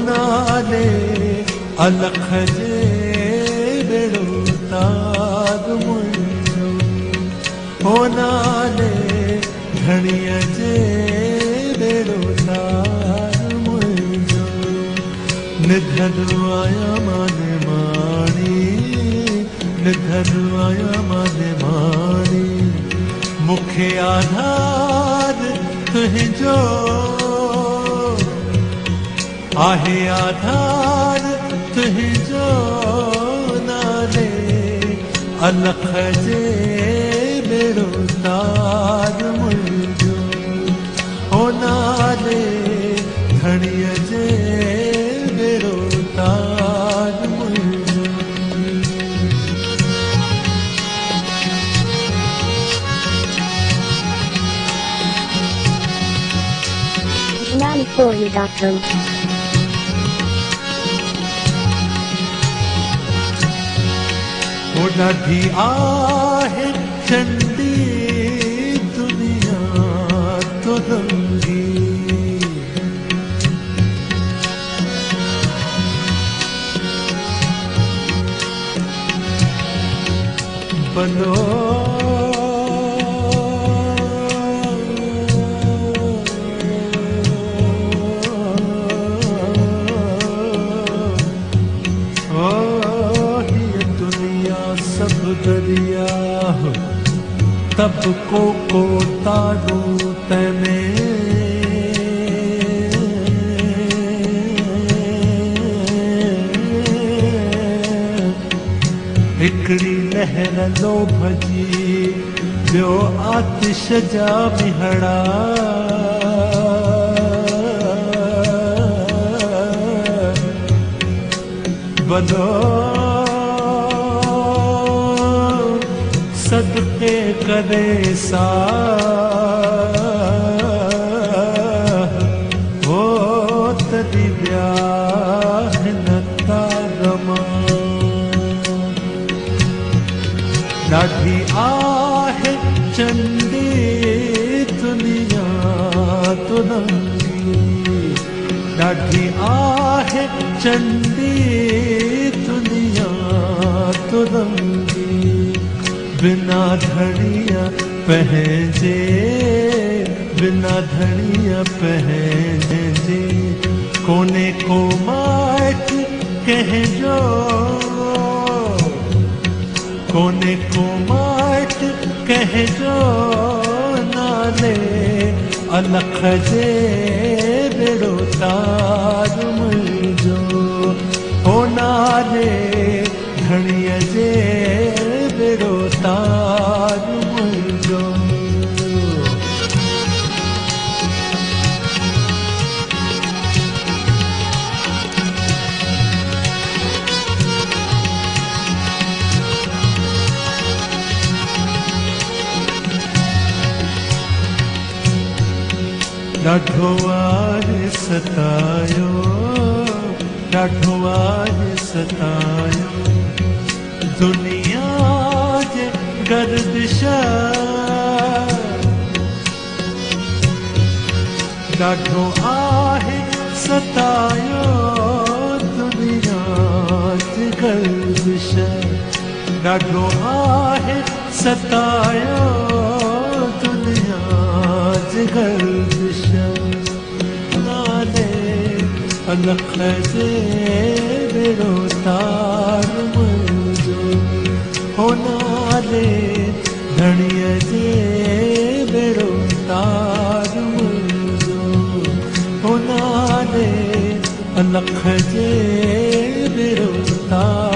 नाले अलख जे बेड़ो तार मुंहिंजो हो नाले धणीअ जे बेड़ो तार मुंहिंजो निधन आया माने माणी निधन आया माने माणी मुखे आधार तुंहिंजो आहे आधार तुंहिंजो नाले अलख जे बेड़ो तार मुंहिंजो हो नाले धणीअ जे बेड़ो तार मुंहिंजो Nanifoyu.com हो ॾाढी आहे चंडी दुनिया तो रंगी बनो सब दरिया तब को तारो तने हिकड़ी लहर लोभ जी ॿियो आतिश जा बिहड़ा बनो सदके करे सा हो तरी ब्याह न तारमा ॾाढी आहे चंडी दुनिया तुरंगी ॾाढी आहे चंडी दुनिया तुरंगी बिना धणीअ पंहिंजे बिना धणीअ पंहिंजे कोने को माइट कंहिंजो कोने को माइट कंहिंजो नाले अलख जे बेड़ो तार मुंहिंजो हो नाले धणीअ जे बेड़ो तार मुंहिंजो ॾाढो आहे सतायो ॾाढो आहे सतायो दुनिया जे गर्दिश ॾाढो आहे सतायो दुनिया जे गर्दिश ॾाढो आहे सतायो दुनिया जे गर्दिश नाले अलख जे बेड़ो तार मुंहिंजो हो नाले धणीअ जे बेड़ो तार मुंहिंजो हो नाले अलख जे बेड़ो तार